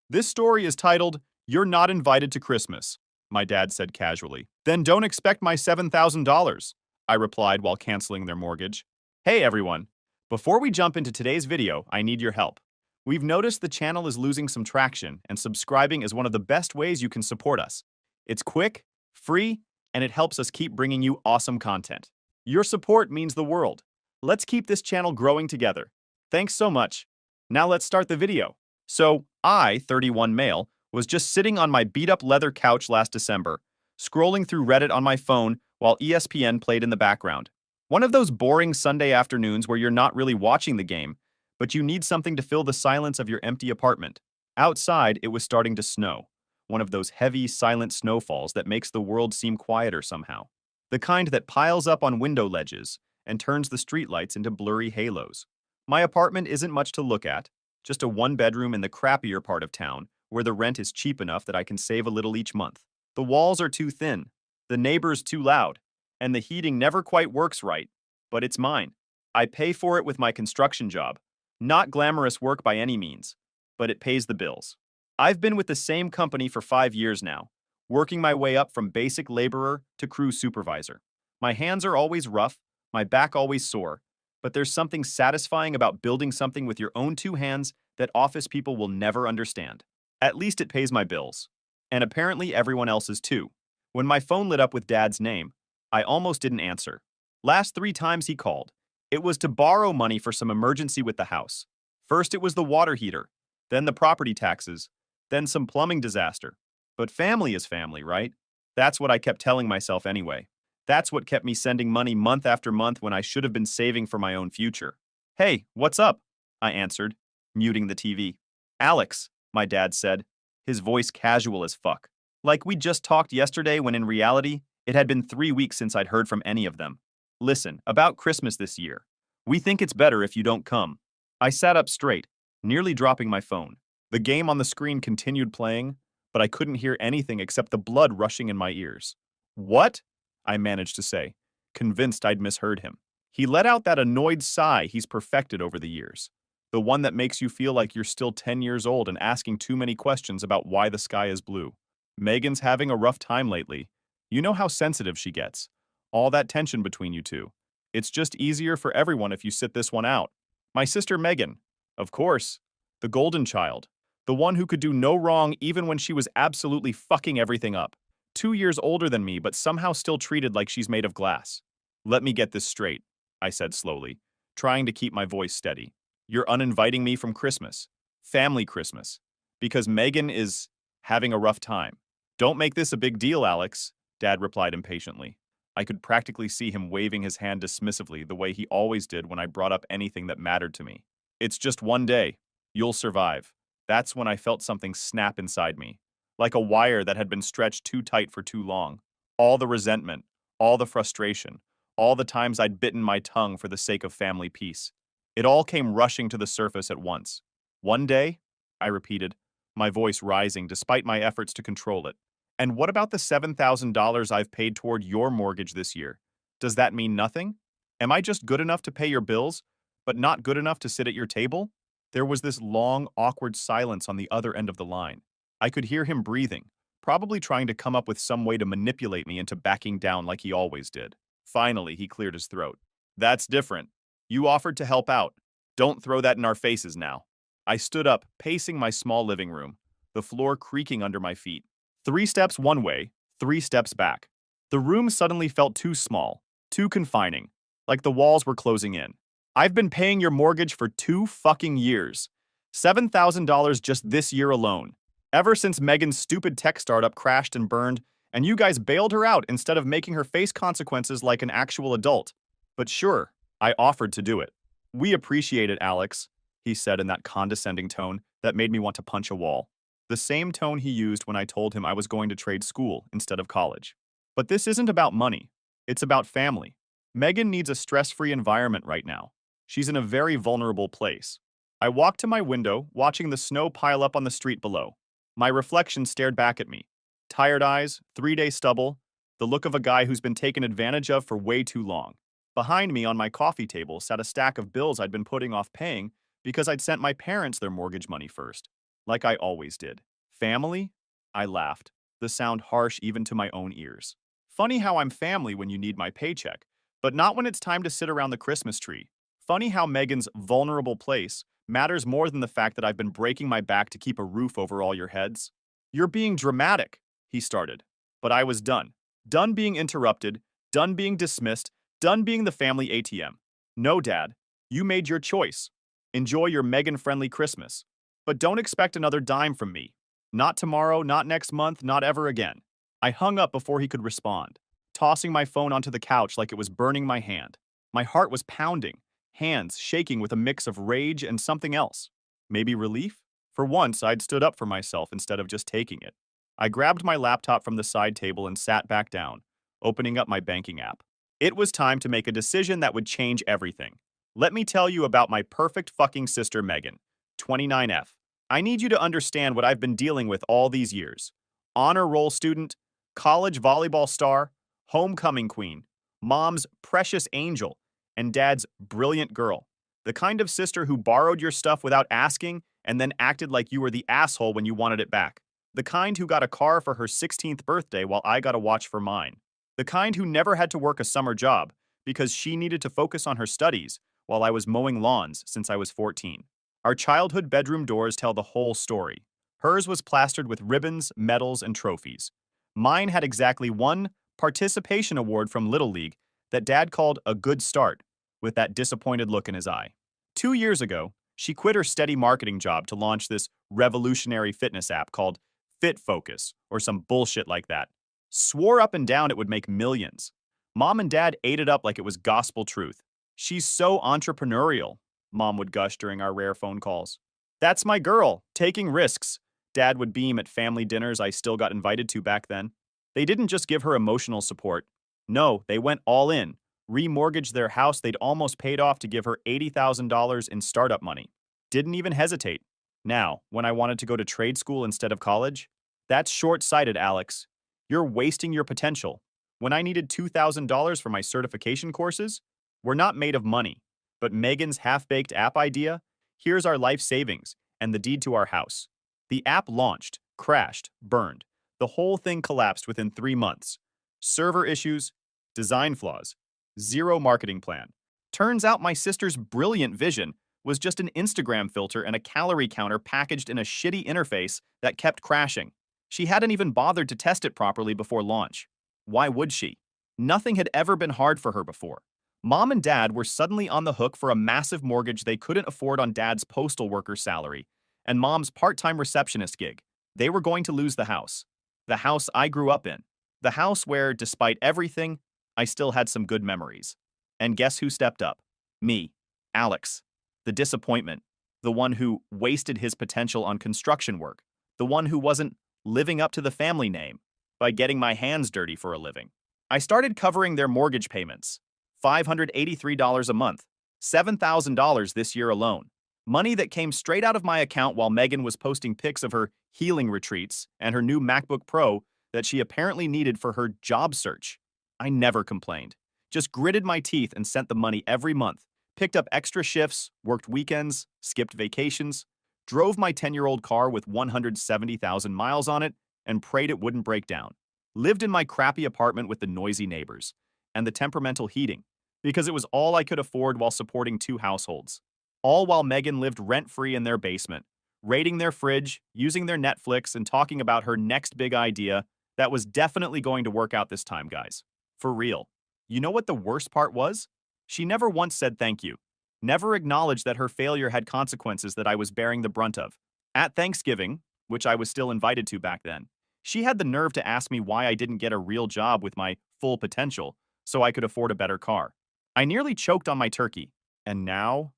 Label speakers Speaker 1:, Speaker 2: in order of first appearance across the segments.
Speaker 1: This story is titled, You're Not Invited to Christmas, my dad said casually. Then don't expect my $7,000, I replied while canceling their mortgage. Hey everyone. Before we jump into today's video, I need your help. We've noticed the channel is losing some traction, and subscribing is one of the best ways you can support us. It's quick, free, and it helps us keep bringing you awesome content. Your support means the world. Let's keep this channel growing together. Thanks so much. Now let's start the video. So, I, 31 male, was just sitting on my beat-up leather couch last December, scrolling through Reddit on my phone while ESPN played in the background. One of those boring Sunday afternoons where you're not really watching the game, but you need something to fill the silence of your empty apartment. Outside, it was starting to snow. One of those heavy, silent snowfalls that makes the world seem quieter somehow. The kind that piles up on window ledges and turns the streetlights into blurry halos. My apartment isn't much to look at, just a one-bedroom in the crappier part of town where the rent is cheap enough that I can save a little each month. The walls are too thin, the neighbors too loud, and the heating never quite works right, but it's mine. I pay for it with my construction job. Not glamorous work by any means, but it pays the bills. I've been with the same company for 5 years now, working my way up from basic laborer to crew supervisor. My hands are always rough, my back always sore, but there's something satisfying about building something with your own two hands that office people will never understand. At least it pays my bills. And apparently everyone else's too. When my phone lit up with Dad's name, I almost didn't answer. Last 3 times he called, it was to borrow money for some emergency with the house. First it was the water heater, then the property taxes, then some plumbing disaster. But family is family, right? That's what I kept telling myself anyway. That's what kept me sending money month after month when I should have been saving for my own future. Hey, what's up? I answered, muting the TV. Alex, my dad said, his voice casual as fuck. Like we just talked yesterday when in reality, it had been 3 weeks since I'd heard from any of them. Listen, about Christmas this year. We think it's better if you don't come. I sat up straight, nearly dropping my phone. The game on the screen continued playing, but I couldn't hear anything except the blood rushing in my ears. What? I managed to say, convinced I'd misheard him. He let out that annoyed sigh he's perfected over the years. The one that makes you feel like you're still 10 years old and asking too many questions about why the sky is blue. Megan's having a rough time lately. You know how sensitive she gets. All that tension between you two. It's just easier for everyone if you sit this one out. My sister Megan, of course. The golden child. The one who could do no wrong even when she was absolutely fucking everything up. 2 years older than me, but somehow still treated like she's made of glass. Let me get this straight, I said slowly, trying to keep my voice steady. You're uninviting me from Christmas. Family Christmas. Because Megan is having a rough time. Don't make this a big deal, Alex, Dad replied impatiently. I could practically see him waving his hand dismissively the way he always did when I brought up anything that mattered to me. It's just one day. You'll survive. That's when I felt something snap inside me, like a wire that had been stretched too tight for too long. All the resentment, all the frustration, all the times I'd bitten my tongue for the sake of family peace. It all came rushing to the surface at once. One day? I repeated, my voice rising despite my efforts to control it. And what about the $7,000 I've paid toward your mortgage this year? Does that mean nothing? Am I just good enough to pay your bills, but not good enough to sit at your table? There was this long, awkward silence on the other end of the line. I could hear him breathing, probably trying to come up with some way to manipulate me into backing down like he always did. Finally, he cleared his throat. That's different. You offered to help out. Don't throw that in our faces now. I stood up, pacing my small living room, the floor creaking under my feet. 3 steps one way, 3 steps back. The room suddenly felt too small, too confining, like the walls were closing in. I've been paying your mortgage for 2 fucking years. $7,000 just this year alone. Ever since Megan's stupid tech startup crashed and burned, and you guys bailed her out instead of making her face consequences like an actual adult. But sure, I offered to do it. We appreciate it, Alex, he said in that condescending tone that made me want to punch a wall. The same tone he used when I told him I was going to trade school instead of college. But this isn't about money. It's about family. Megan needs a stress-free environment right now. She's in a very vulnerable place. I walked to my window, watching the snow pile up on the street below. My reflection stared back at me. Tired eyes, 3-day stubble, the look of a guy who's been taken advantage of for way too long. Behind me on my coffee table sat a stack of bills I'd been putting off paying because I'd sent my parents their mortgage money first. like I always did. Family? I laughed, the sound harsh even to my own ears. Funny how I'm family when you need my paycheck, but not when it's time to sit around the Christmas tree. Funny how Megan's vulnerable place matters more than the fact that I've been breaking my back to keep a roof over all your heads. You're being dramatic, he started. But I was done. Done being interrupted, done being dismissed, done being the family ATM. No, Dad, you made your choice. Enjoy your Megan-friendly Christmas. But don't expect another dime from me. Not tomorrow, not next month, not ever again. I hung up before he could respond, tossing my phone onto the couch like it was burning my hand. My heart was pounding, hands shaking with a mix of rage and something else. Maybe relief? For once, I'd stood up for myself instead of just taking it. I grabbed my laptop from the side table and sat back down, opening up my banking app. It was time to make a decision that would change everything. Let me tell you about my perfect fucking sister Megan, 29F. I need you to understand what I've been dealing with all these years. Honor roll student, college volleyball star, homecoming queen, mom's precious angel, and dad's brilliant girl. The kind of sister who borrowed your stuff without asking and then acted like you were the asshole when you wanted it back. The kind who got a car for her 16th birthday while I got a watch for mine. The kind who never had to work a summer job because she needed to focus on her studies while I was mowing lawns since I was 14. Our childhood bedroom doors tell the whole story. Hers was plastered with ribbons, medals, and trophies. Mine had exactly one participation award from Little League that Dad called a good start, with that disappointed look in his eye. 2 years ago, she quit her steady marketing job to launch this revolutionary fitness app called Fit Focus, or some bullshit like that. Swore up and down it would make millions. Mom and Dad ate it up like it was gospel truth. She's so entrepreneurial, Mom would gush during our rare phone calls. That's my girl, taking risks, Dad would beam at family dinners I still got invited to back then. They didn't just give her emotional support. No, they went all in, remortgaged their house they'd almost paid off to give her $80,000 in startup money. Didn't even hesitate. Now, when I wanted to go to trade school instead of college, that's short-sighted, Alex. You're wasting your potential. When I needed $2,000 for my certification courses, we're not made of money. But Megan's half-baked app idea? Here's our life savings and the deed to our house. The app launched, crashed, burned. The whole thing collapsed within 3 months. Server issues, design flaws, zero marketing plan. Turns out my sister's brilliant vision was just an Instagram filter and a calorie counter packaged in a shitty interface that kept crashing. She hadn't even bothered to test it properly before launch. Why would she? Nothing had ever been hard for her before. Mom and Dad were suddenly on the hook for a massive mortgage they couldn't afford on Dad's postal worker salary and Mom's part-time receptionist gig. They were going to lose the house. The house I grew up in. The house where, despite everything, I still had some good memories. And guess who stepped up? Me, Alex. The disappointment. The one who wasted his potential on construction work. The one who wasn't living up to the family name by getting my hands dirty for a living. I started covering their mortgage payments. $583 a month. $7,000 this year alone. Money that came straight out of my account while Megan was posting pics of her healing retreats and her new MacBook Pro that she apparently needed for her job search. I never complained. Just gritted my teeth and sent the money every month. Picked up extra shifts, worked weekends, skipped vacations, drove my 10-year-old car with 170,000 miles on it, and prayed it wouldn't break down. Lived in my crappy apartment with the noisy neighbors and the temperamental heating, because it was all I could afford while supporting 2 households. All while Megan lived rent-free in their basement, raiding their fridge, using their Netflix, and talking about her next big idea that was definitely going to work out this time, guys. For real. You know what the worst part was? She never once said thank you. Never acknowledged that her failure had consequences that I was bearing the brunt of. At Thanksgiving, which I was still invited to back then, she had the nerve to ask me why I didn't get a real job with my full potential so I could afford a better car. I nearly choked on my turkey. And now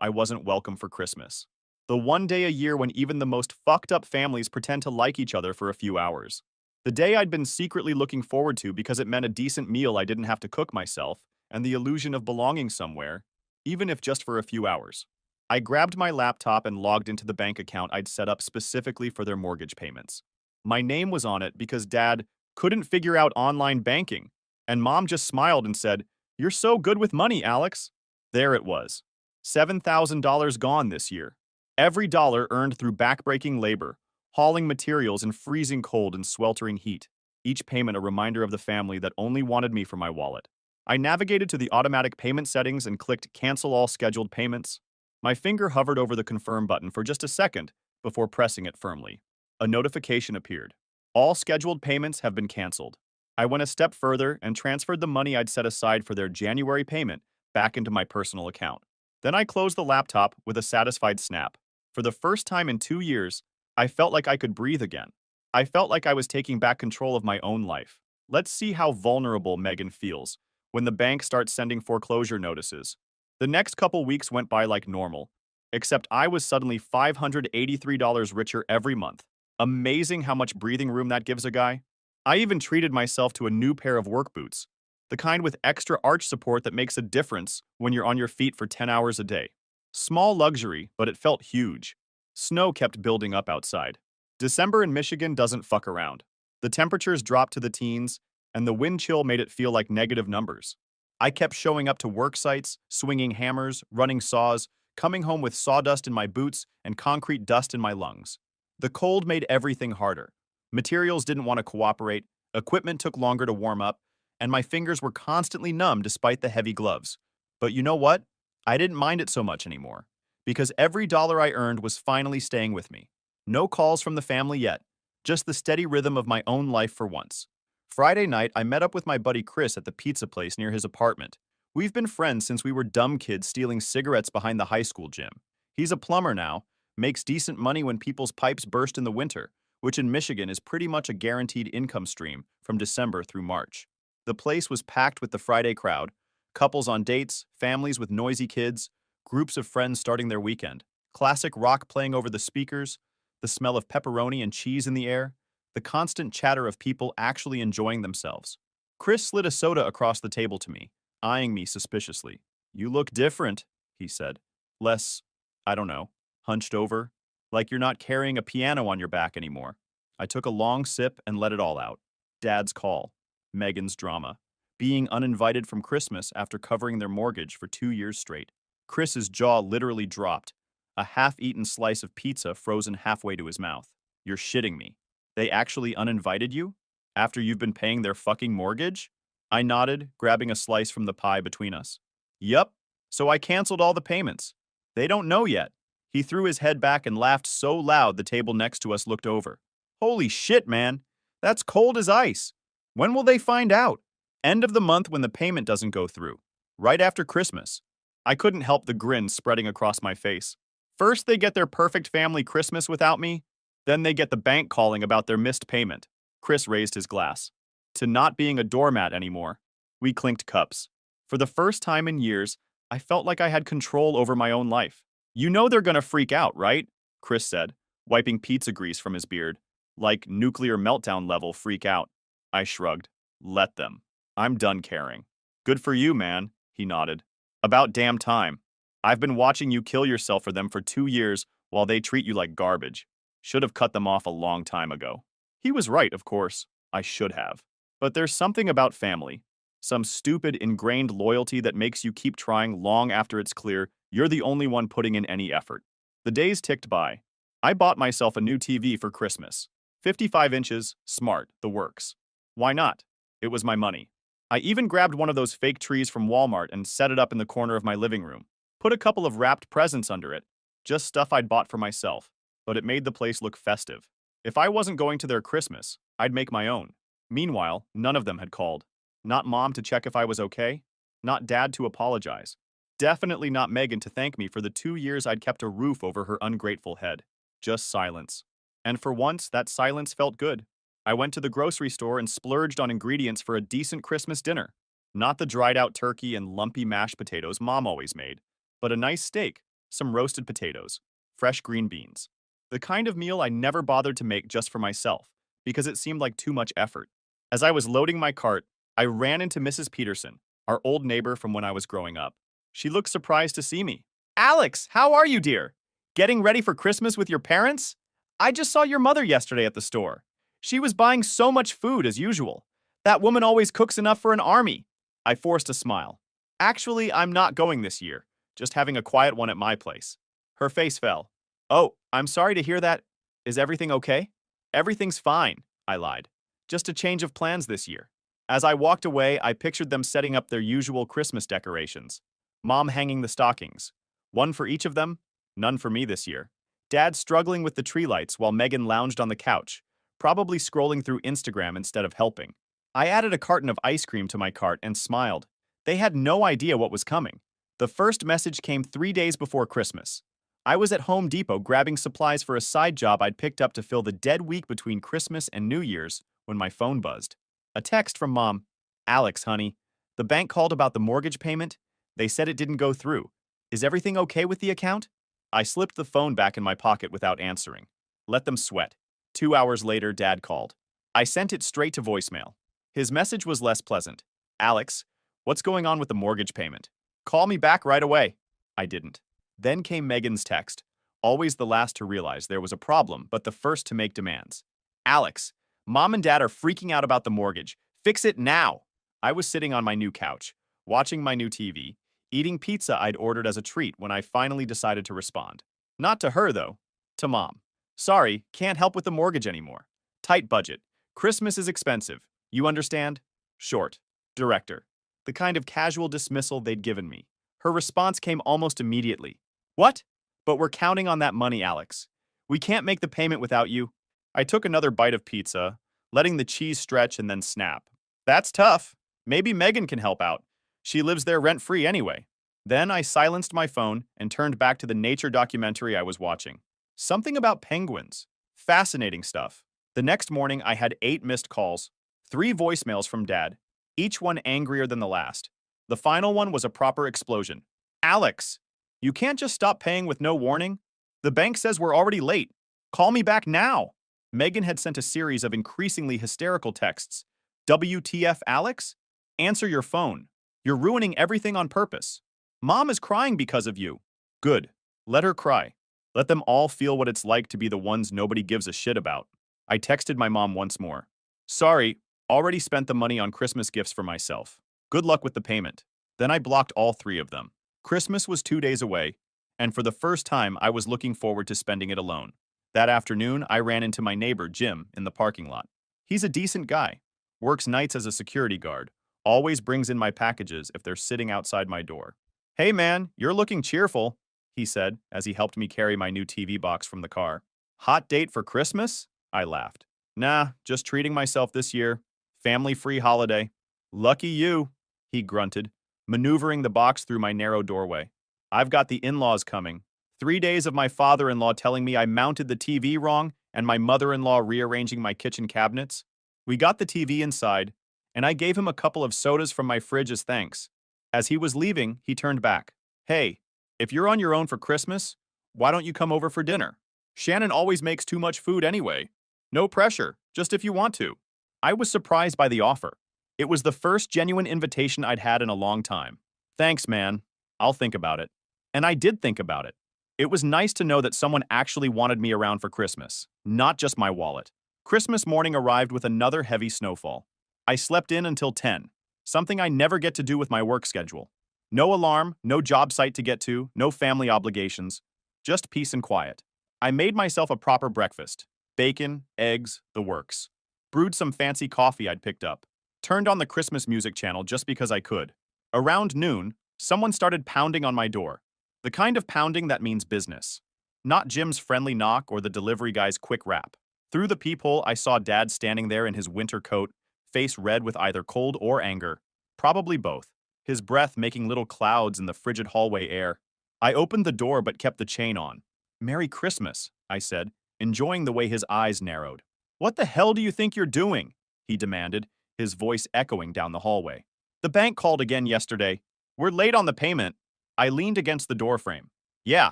Speaker 1: I wasn't welcome for Christmas. The one day a year when even the most fucked up families pretend to like each other for a few hours. The day I'd been secretly looking forward to because it meant a decent meal I didn't have to cook myself and the illusion of belonging somewhere, even if just for a few hours. I grabbed my laptop and logged into the bank account I'd set up specifically for their mortgage payments. My name was on it because Dad couldn't figure out online banking, and Mom just smiled and said, "You're so good with money, Alex." There it was. $7,000 gone this year. Every dollar earned through backbreaking labor, hauling materials in freezing cold and sweltering heat. Each payment a reminder of the family that only wanted me for my wallet. I navigated to the automatic payment settings and clicked Cancel All Scheduled Payments. My finger hovered over the Confirm button for just a second before pressing it firmly. A notification appeared. All scheduled payments have been canceled. I went a step further and transferred the money I'd set aside for their January payment back into my personal account. Then I closed the laptop with a satisfied snap. For the first time in 2 years, I felt like I could breathe again. I felt like I was taking back control of my own life. Let's see how vulnerable Megan feels when the bank starts sending foreclosure notices. The next couple weeks went by like normal, except I was suddenly $583 richer every month. Amazing how much breathing room that gives a guy. I even treated myself to a new pair of work boots, the kind with extra arch support that makes a difference when you're on your feet for 10 hours a day. Small luxury, but it felt huge. Snow kept building up outside. December in Michigan doesn't fuck around. The temperatures dropped to the teens, and the wind chill made it feel like negative numbers. I kept showing up to work sites, swinging hammers, running saws, coming home with sawdust in my boots and concrete dust in my lungs. The cold made everything harder. Materials didn't want to cooperate, equipment took longer to warm up, and my fingers were constantly numb despite the heavy gloves. But you know what? I didn't mind it so much anymore, because every dollar I earned was finally staying with me. No calls from the family yet, just the steady rhythm of my own life for once. Friday night, I met up with my buddy Chris at the pizza place near his apartment. We've been friends since we were dumb kids stealing cigarettes behind the high school gym. He's a plumber now, makes decent money when people's pipes burst in the winter, which in Michigan is pretty much a guaranteed income stream from December through March. The place was packed with the Friday crowd, couples on dates, families with noisy kids, groups of friends starting their weekend, classic rock playing over the speakers, the smell of pepperoni and cheese in the air, the constant chatter of people actually enjoying themselves. Chris slid a soda across the table to me, eyeing me suspiciously. "You look different," he said. "Less, I don't know, hunched over, like you're not carrying a piano on your back anymore." I took a long sip and let it all out. Dad's call, Megan's drama, being uninvited from Christmas after covering their mortgage for 2 years straight. Chris's jaw literally dropped, a half-eaten slice of pizza frozen halfway to his mouth. "You're shitting me. They actually uninvited you? After you've been paying their fucking mortgage?" I nodded, grabbing a slice from the pie between us. "Yup, so I canceled all the payments. They don't know yet." He threw his head back and laughed so loud the table next to us looked over. "Holy shit, man. That's cold as ice. When will they find out?" "End of the month when the payment doesn't go through. Right after Christmas." I couldn't help the grin spreading across my face. First they get their perfect family Christmas without me, then they get the bank calling about their missed payment. Chris raised his glass. To not being a doormat anymore. We clinked cups. For the first time in years, I felt like I had control over my own life. "You know they're gonna freak out, right?" Chris said, wiping pizza grease from his beard. "Like nuclear meltdown level freak out." I shrugged. "Let them. I'm done caring." "Good for you, man," he nodded. "About damn time. I've been watching you kill yourself for them for 2 years while they treat you like garbage. Should have cut them off a long time ago." He was right, of course. I should have. But there's something about family. Some stupid, ingrained loyalty that makes you keep trying long after it's clear you're the only one putting in any effort. The days ticked by. I bought myself a new TV for Christmas. 55 inches, smart, the works. Why not? It was my money. I even grabbed one of those fake trees from Walmart and set it up in the corner of my living room. Put a couple of wrapped presents under it. Just stuff I'd bought for myself. But it made the place look festive. If I wasn't going to their Christmas, I'd make my own. Meanwhile, none of them had called. Not Mom to check if I was okay. Not Dad to apologize. Definitely not Megan to thank me for the 2 years I'd kept a roof over her ungrateful head. Just silence. And for once, that silence felt good. I went to the grocery store and splurged on ingredients for a decent Christmas dinner. Not the dried-out turkey and lumpy mashed potatoes Mom always made, but a nice steak, some roasted potatoes, fresh green beans. The kind of meal I never bothered to make just for myself, because it seemed like too much effort. As I was loading my cart, I ran into Mrs. Peterson, our old neighbor from when I was growing up. She looked surprised to see me. "Alex, how are you, dear? Getting ready for Christmas with your parents? I just saw your mother yesterday at the store. She was buying so much food as usual. That woman always cooks enough for an army." I forced a smile. "Actually, I'm not going this year, just having a quiet one at my place." Her face fell. Oh, I'm sorry to hear that. Is everything okay? Everything's fine, I lied. Just a change of plans this year. As I walked away, I pictured them setting up their usual Christmas decorations. Mom hanging the stockings. One for each of them, none for me this year. Dad struggling with the tree lights while Megan lounged on the couch, probably scrolling through Instagram instead of helping. I added a carton of ice cream to my cart and smiled. They had no idea what was coming. The first message came 3 days before Christmas. I was at Home Depot grabbing supplies for a side job I'd picked up to fill the dead week between Christmas and New Year's when my phone buzzed. A text from Mom. Alex, honey. The bank called about the mortgage payment. They said it didn't go through. Is everything okay with the account? I slipped the phone back in my pocket without answering. Let them sweat. 2 hours later, Dad called. I sent it straight to voicemail. His message was less pleasant. Alex, what's going on with the mortgage payment? Call me back right away. I didn't. Then came Megan's text, always the last to realize there was a problem, but the first to make demands. Alex, Mom and Dad are freaking out about the mortgage. Fix it now. I was sitting on my new couch, watching my new TV, eating pizza I'd ordered as a treat when I finally decided to respond. Not to her, though. To Mom. Sorry, can't help with the mortgage anymore. Tight budget. Christmas is expensive. You understand? Short. Director. The kind of casual dismissal they'd given me. Her response came almost immediately. What? But we're counting on that money, Alex. We can't make the payment without you. I took another bite of pizza, letting the cheese stretch and then snap. That's tough. Maybe Megan can help out. She lives there rent-free anyway. Then I silenced my phone and turned back to the nature documentary I was watching. Something about penguins. Fascinating stuff. The next morning, I had 8 missed calls, 3 voicemails from Dad, each one angrier than the last. The final one was a proper explosion. Alex, you can't just stop paying with no warning. The bank says we're already late. Call me back now. Megan had sent a series of increasingly hysterical texts. WTF, Alex? Answer your phone. You're ruining everything on purpose. Mom is crying because of you. Good. Let her cry. Let them all feel what it's like to be the ones nobody gives a shit about. I texted my mom once more. Sorry, already spent the money on Christmas gifts for myself. Good luck with the payment. Then I blocked all 3 of them. Christmas was 2 days away, and for the first time I was looking forward to spending it alone. That afternoon, I ran into my neighbor, Jim, in the parking lot. He's a decent guy, works nights as a security guard, always brings in my packages if they're sitting outside my door. Hey man, you're looking cheerful, he said as he helped me carry my new TV box from the car. Hot date for Christmas? I laughed. Nah, just treating myself this year. Family-free holiday. Lucky you, he grunted, maneuvering the box through my narrow doorway. I've got the in-laws coming. 3 days of my father-in-law telling me I mounted the TV wrong and my mother-in-law rearranging my kitchen cabinets. We got the TV inside, and I gave him a couple of sodas from my fridge as thanks. As he was leaving, he turned back. Hey, if you're on your own for Christmas, why don't you come over for dinner? Shannon always makes too much food anyway. No pressure, just if you want to. I was surprised by the offer. It was the first genuine invitation I'd had in a long time. Thanks, man. I'll think about it. And I did think about it. It was nice to know that someone actually wanted me around for Christmas, not just my wallet. Christmas morning arrived with another heavy snowfall. I slept in until 10, something I never get to do with my work schedule. No alarm, no job site to get to, no family obligations, just peace and quiet. I made myself a proper breakfast. Bacon, eggs, the works. Brewed some fancy coffee I'd picked up. Turned on the Christmas music channel just because I could. Around noon, someone started pounding on my door. The kind of pounding that means business. Not Jim's friendly knock or the delivery guy's quick rap. Through the peephole, I saw Dad standing there in his winter coat, face red with either cold or anger. Probably both. His breath making little clouds in the frigid hallway air. I opened the door but kept the chain on. Merry Christmas, I said, enjoying the way his eyes narrowed. What the hell do you think you're doing? He demanded, his voice echoing down the hallway. The bank called again yesterday. We're late on the payment. I leaned against the doorframe. Yeah,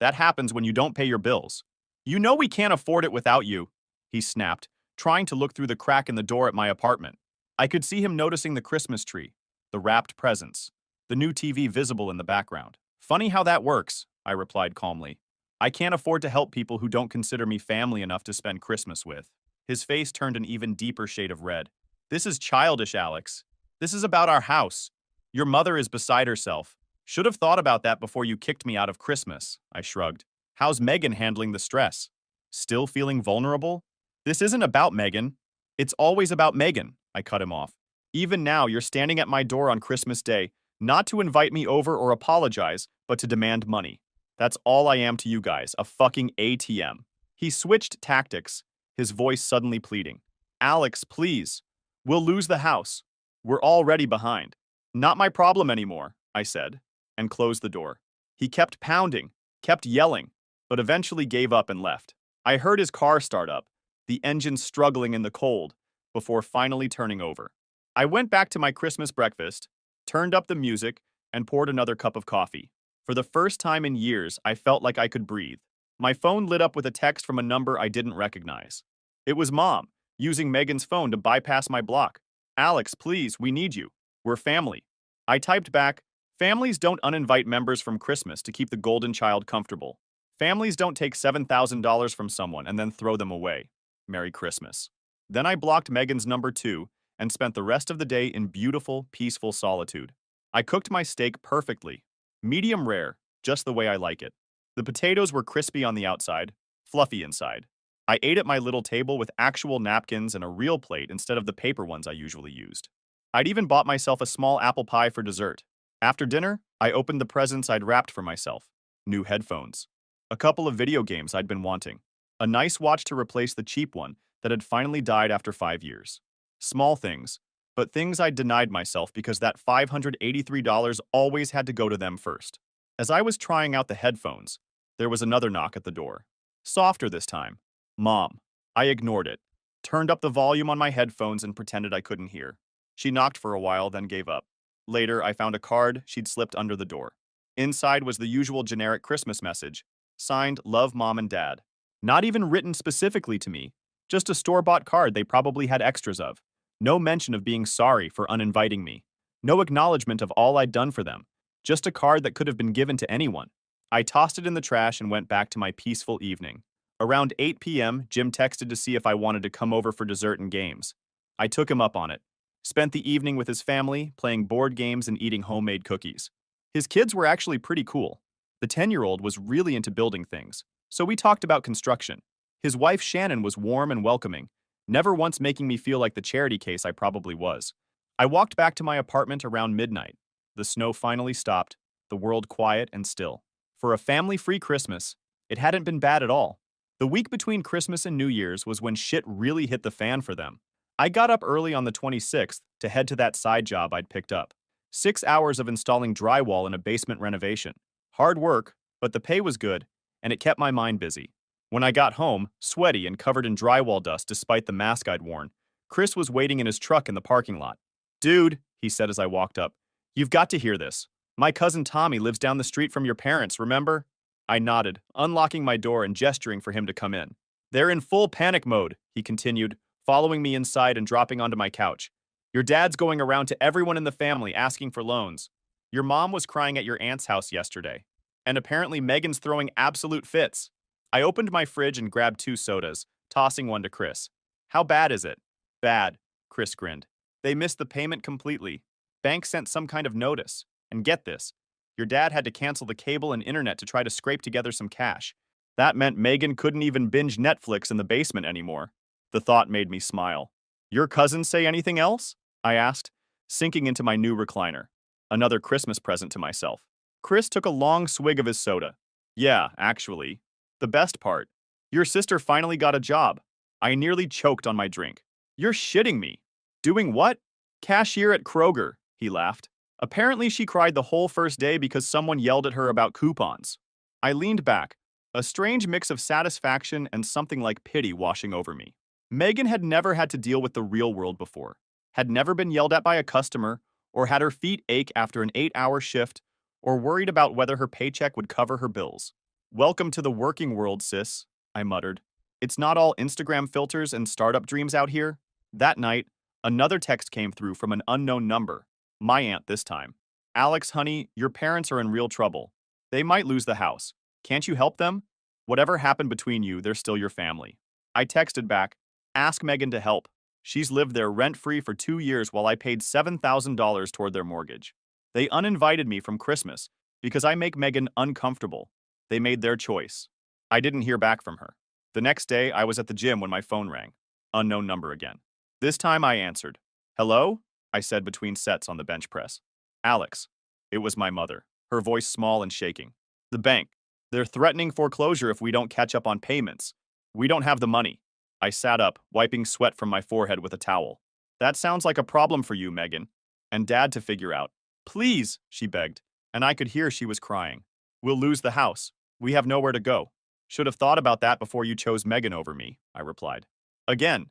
Speaker 1: that happens when you don't pay your bills. You know we can't afford it without you, he snapped, trying to look through the crack in the door at my apartment. I could see him noticing the Christmas tree, the wrapped presents, the new TV visible in the background. Funny how that works, I replied calmly. I can't afford to help people who don't consider me family enough to spend Christmas with. His face turned an even deeper shade of red. This is childish, Alex. This is about our house. Your mother is beside herself. Should have thought about that before you kicked me out of Christmas, I shrugged. How's Megan handling the stress? Still feeling vulnerable? This isn't about Megan. It's always about Megan, I cut him off. Even now, you're standing at my door on Christmas Day, not to invite me over or apologize, but to demand money. That's all I am to you guys, a fucking ATM. He switched tactics, his voice suddenly pleading. Alex, please. We'll lose the house. We're already behind. Not my problem anymore, I said, and closed the door. He kept pounding, kept yelling, but eventually gave up and left. I heard his car start up, the engine struggling in the cold, before finally turning over. I went back to my Christmas breakfast, turned up the music, and poured another cup of coffee. For the first time in years, I felt like I could breathe. My phone lit up with a text from a number I didn't recognize. It was Mom, using Megan's phone to bypass my block. Alex, please, we need you. We're family. I typed back, families don't uninvite members from Christmas to keep the golden child comfortable. Families don't take $7,000 from someone and then throw them away. Merry Christmas. Then I blocked Megan's number too and spent the rest of the day in beautiful, peaceful solitude. I cooked my steak perfectly. Medium rare, just the way I like it. The potatoes were crispy on the outside, fluffy inside. I ate at my little table with actual napkins and a real plate instead of the paper ones I usually used. I'd even bought myself a small apple pie for dessert. After dinner, I opened the presents I'd wrapped for myself. New headphones. A couple of video games I'd been wanting. A nice watch to replace the cheap one that had finally died after 5 years. Small things, but things I'd denied myself because that $583 always had to go to them first. As I was trying out the headphones, there was another knock at the door. Softer this time. Mom. I ignored it, turned up the volume on my headphones and pretended I couldn't hear. She knocked for a while, then gave up. Later, I found a card she'd slipped under the door. Inside was the usual generic Christmas message, signed Love Mom and Dad. Not even written specifically to me, just a store-bought card they probably had extras of. No mention of being sorry for uninviting me. No acknowledgement of all I'd done for them. Just a card that could have been given to anyone. I tossed it in the trash and went back to my peaceful evening. Around 8 p.m., Jim texted to see if I wanted to come over for dessert and games. I took him up on it. Spent the evening with his family, playing board games and eating homemade cookies. His kids were actually pretty cool. The 10-year-old was really into building things, so we talked about construction. His wife Shannon was warm and welcoming, never once making me feel like the charity case I probably was. I walked back to my apartment around midnight. The snow finally stopped, the world quiet and still. For a family-free Christmas, it hadn't been bad at all. The week between Christmas and New Year's was when shit really hit the fan for them. I got up early on the 26th to head to that side job I'd picked up. 6 hours of installing drywall in a basement renovation. Hard work, but the pay was good, and it kept my mind busy. When I got home, sweaty and covered in drywall dust despite the mask I'd worn, Chris was waiting in his truck in the parking lot. Dude, he said as I walked up, you've got to hear this. My cousin Tommy lives down the street from your parents, remember? I nodded, unlocking my door and gesturing for him to come in. They're in full panic mode, he continued, following me inside and dropping onto my couch. Your dad's going around to everyone in the family asking for loans. Your mom was crying at your aunt's house yesterday. And apparently Megan's throwing absolute fits. I opened my fridge and grabbed 2 sodas, tossing one to Chris. How bad is it? Bad, Chris grinned. They missed the payment completely. Bank sent some kind of notice. And get this, your dad had to cancel the cable and internet to try to scrape together some cash. That meant Megan couldn't even binge Netflix in the basement anymore. The thought made me smile. Your cousin say anything else? I asked, sinking into my new recliner. Another Christmas present to myself. Chris took a long swig of his soda. Yeah, actually. The best part. Your sister finally got a job. I nearly choked on my drink. You're shitting me. Doing what? Cashier at Kroger, he laughed. Apparently she cried the whole first day because someone yelled at her about coupons. I leaned back, a strange mix of satisfaction and something like pity washing over me. Megan had never had to deal with the real world before, had never been yelled at by a customer, or had her feet ache after an 8-hour shift, or worried about whether her paycheck would cover her bills. Welcome to the working world, sis, I muttered. It's not all Instagram filters and startup dreams out here. That night, another text came through from an unknown number. My aunt this time. Alex, honey, your parents are in real trouble. They might lose the house. Can't you help them? Whatever happened between you, they're still your family. I texted back, ask Megan to help. She's lived there rent-free for 2 years while I paid $7,000 toward their mortgage. They uninvited me from Christmas because I make Megan uncomfortable. They made their choice. I didn't hear back from her. The next day, I was at the gym when my phone rang. Unknown number again. This time I answered. Hello? I said between sets on the bench press. Alex. It was my mother, her voice small and shaking. The bank. They're threatening foreclosure if we don't catch up on payments. We don't have the money. I sat up, wiping sweat from my forehead with a towel. That sounds like a problem for you, Megan. And Dad to figure out. Please, she begged, and I could hear she was crying. We'll lose the house. We have nowhere to go. Should have thought about that before you chose Megan over me, I replied. Again.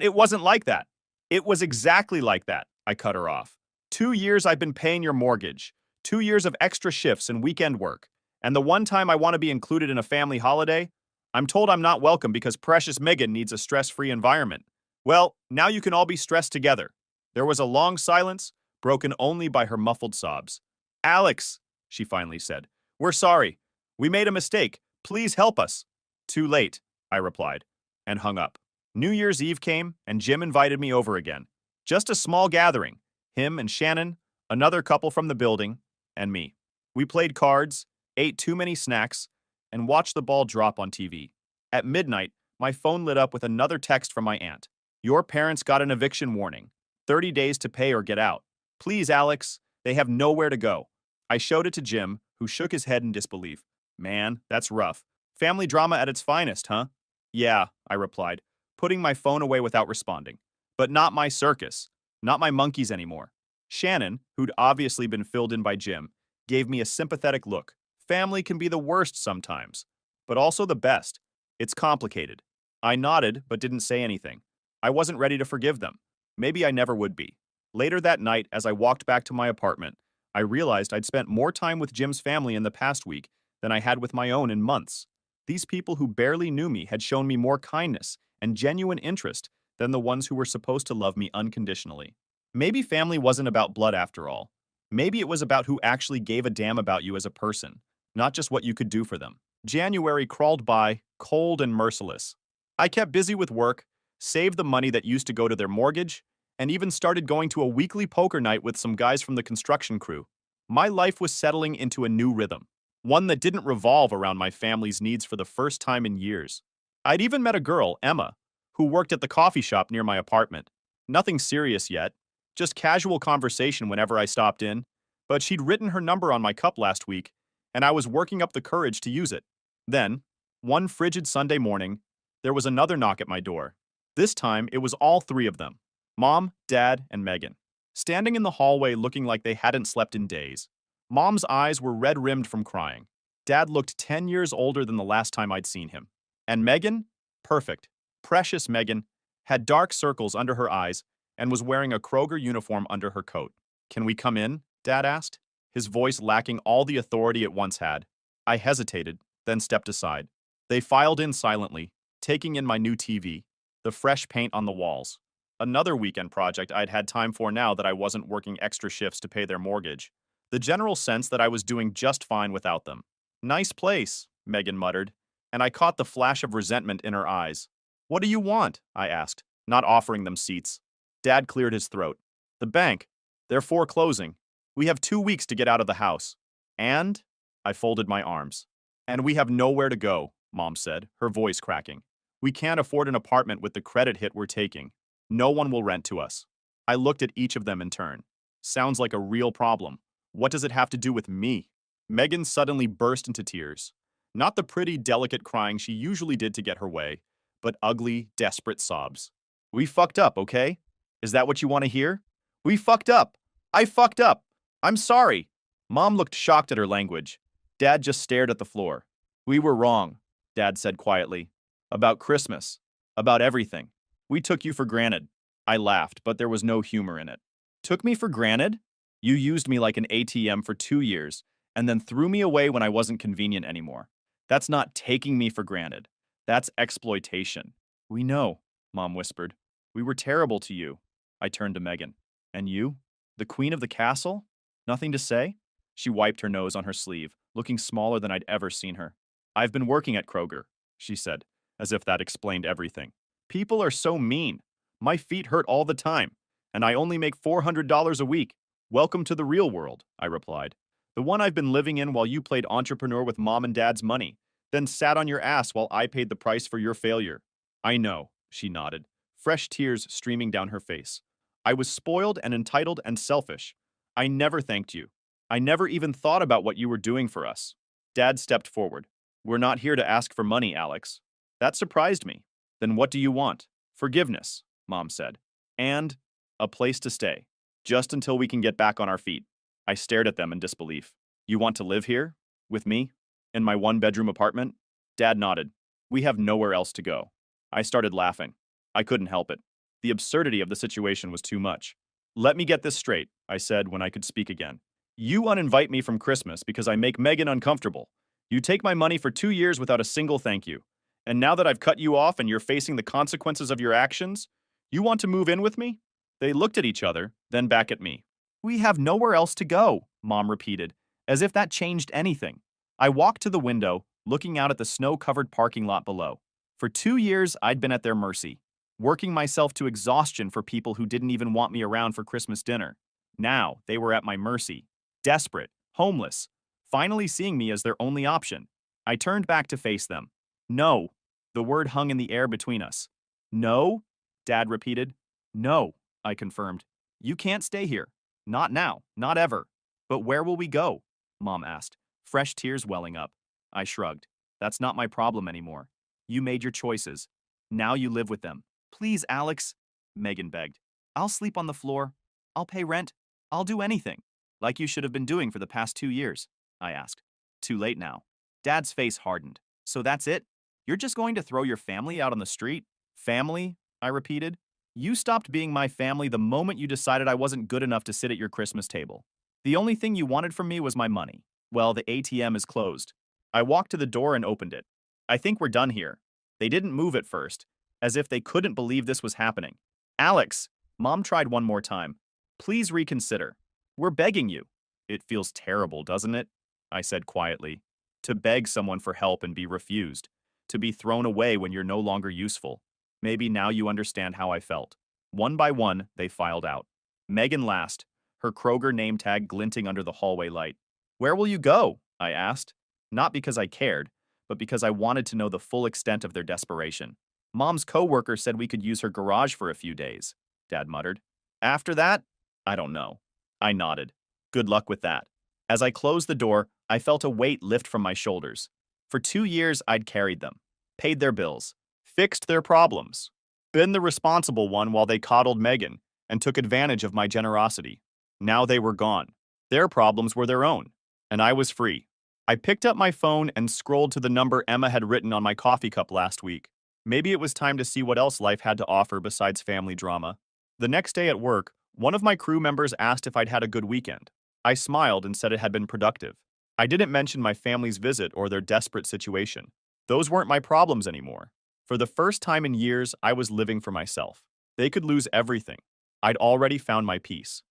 Speaker 1: It wasn't like that. It was exactly like that, I cut her off. 2 years I've been paying your mortgage. 2 years of extra shifts and weekend work. And the one time I want to be included in a family holiday, I'm told I'm not welcome because precious Megan needs a stress-free environment. Well, now you can all be stressed together. There was a long silence, broken only by her muffled sobs. Alex, she finally said, we're sorry. We made a mistake. Please help us. Too late, I replied, and hung up. New Year's Eve came, and Jim invited me over again. Just a small gathering. Him and Shannon, another couple from the building, and me. We played cards, ate too many snacks, and watched the ball drop on TV. At midnight, my phone lit up with another text from my aunt. Your parents got an eviction warning. 30 days to pay or get out. Please, Alex, they have nowhere to go. I showed it to Jim, who shook his head in disbelief. Man, that's rough. Family drama at its finest, huh? Yeah, I replied, putting my phone away without responding. But not my circus. Not my monkeys anymore. Shannon, who'd obviously been filled in by Jim, gave me a sympathetic look. Family can be the worst sometimes, but also the best. It's complicated. I nodded, but didn't say anything. I wasn't ready to forgive them. Maybe I never would be. Later that night, as I walked back to my apartment, I realized I'd spent more time with Jim's family in the past week than I had with my own in months. These people who barely knew me had shown me more kindness and genuine interest than the ones who were supposed to love me unconditionally. Maybe family wasn't about blood after all. Maybe it was about who actually gave a damn about you as a person, not just what you could do for them. January crawled by, cold and merciless. I kept busy with work, saved the money that used to go to their mortgage, and even started going to a weekly poker night with some guys from the construction crew. My life was settling into a new rhythm, one that didn't revolve around my family's needs for the first time in years. I'd even met a girl, Emma, who worked at the coffee shop near my apartment. Nothing serious yet, just casual conversation whenever I stopped in, but she'd written her number on my cup last week, and I was working up the courage to use it. Then, one frigid Sunday morning, there was another knock at my door. This time, it was all three of them. Mom, Dad, and Megan, standing in the hallway looking like they hadn't slept in days. Mom's eyes were red-rimmed from crying. Dad looked 10 years older than the last time I'd seen him. And Megan, perfect, precious Megan, had dark circles under her eyes and was wearing a Kroger uniform under her coat. Can we come in? Dad asked, his voice lacking all the authority it once had. I hesitated, then stepped aside. They filed in silently, taking in my new TV, the fresh paint on the walls. Another weekend project I'd had time for now that I wasn't working extra shifts to pay their mortgage. The general sense that I was doing just fine without them. Nice place, Megan muttered, and I caught the flash of resentment in her eyes. What do you want? I asked, not offering them seats. Dad cleared his throat. The bank. They're foreclosing. We have 2 weeks to get out of the house. And? I folded my arms. And we have nowhere to go, Mom said, her voice cracking. We can't afford an apartment with the credit hit we're taking. No one will rent to us. I looked at each of them in turn. Sounds like a real problem. What does it have to do with me? Megan suddenly burst into tears. Not the pretty, delicate crying she usually did to get her way, but ugly, desperate sobs. We fucked up, okay? Is that what you want to hear? We fucked up. I fucked up. I'm sorry. Mom looked shocked at her language. Dad just stared at the floor. We were wrong, Dad said quietly. About Christmas. About everything. We took you for granted. I laughed, but there was no humor in it. Took me for granted? You used me like an ATM for 2 years, and then threw me away when I wasn't convenient anymore. That's not taking me for granted. That's exploitation. We know, Mom whispered. We were terrible to you. I turned to Megan. And you? The queen of the castle? Nothing to say? She wiped her nose on her sleeve, looking smaller than I'd ever seen her. I've been working at Kroger, she said, as if that explained everything. People are so mean. My feet hurt all the time, and I only make $400 a week. Welcome to the real world, I replied. The one I've been living in while you played entrepreneur with Mom and Dad's money. then sat on your ass while I paid the price for your failure. I know, she nodded, fresh tears streaming down her face. I was spoiled and entitled and selfish. I never thanked you. I never even thought about what you were doing for us. Dad stepped forward. We're not here to ask for money, Alex. That surprised me. Then what do you want? Forgiveness, Mom said. And a place to stay. Just until we can get back on our feet. I stared at them in disbelief. You want to live here? With me? In my one-bedroom apartment? Dad nodded. We have nowhere else to go. I started laughing. I couldn't help it. The absurdity of the situation was too much. Let me get this straight, I said when I could speak again. You uninvite me from Christmas because I make Megan uncomfortable. You take my money for 2 years without a single thank you. And now that I've cut you off and you're facing the consequences of your actions, you want to move in with me? They looked at each other, then back at me. We have nowhere else to go, Mom repeated, as if that changed anything. I walked to the window, looking out at the snow-covered parking lot below. For 2 years, I'd been at their mercy, working myself to exhaustion for people who didn't even want me around for Christmas dinner. Now, they were at my mercy, desperate, homeless, finally seeing me as their only option. I turned back to face them. No. The word hung in the air between us. No? Dad repeated. No, I confirmed. You can't stay here. Not now, not ever. But where will we go? Mom asked, fresh tears welling up. I shrugged. That's not my problem anymore. You made your choices. Now you live with them. Please, Alex, Megan begged. I'll sleep on the floor. I'll pay rent. I'll do anything. Like you should have been doing for the past 2 years, I asked. Too late now. Dad's face hardened. So that's it? You're just going to throw your family out on the street? Family? I repeated. You stopped being my family the moment you decided I wasn't good enough to sit at your Christmas table. The only thing you wanted from me was my money. Well, the ATM is closed. I walked to the door and opened it. I think we're done here. They didn't move at first, as if they couldn't believe this was happening. Alex, Mom tried one more time. Please reconsider. We're begging you. It feels terrible, doesn't it? I said quietly. To beg someone for help and be refused. To be thrown away when you're no longer useful. Maybe now you understand how I felt. One by one, they filed out. Megan last, her Kroger name tag glinting under the hallway light. Where will you go? I asked. Not because I cared, but because I wanted to know the full extent of their desperation. Mom's coworker said we could use her garage for a few days, Dad muttered. After that? I don't know. I nodded. Good luck with that. As I closed the door, I felt a weight lift from my shoulders. For 2 years, I'd carried them, paid their bills, fixed their problems, been the responsible one while they coddled Megan and took advantage of my generosity. Now they were gone. Their problems were their own, and I was free. I picked up my phone and scrolled to the number Emma had written on my coffee cup last week. Maybe it was time to see what else life had to offer besides family drama. The next day at work, one of my crew members asked if I'd had a good weekend. I smiled and said it had been productive. I didn't mention my family's visit or their desperate situation. Those weren't my problems anymore. For the first time in years, I was living for myself. They could lose everything. I'd already found my peace.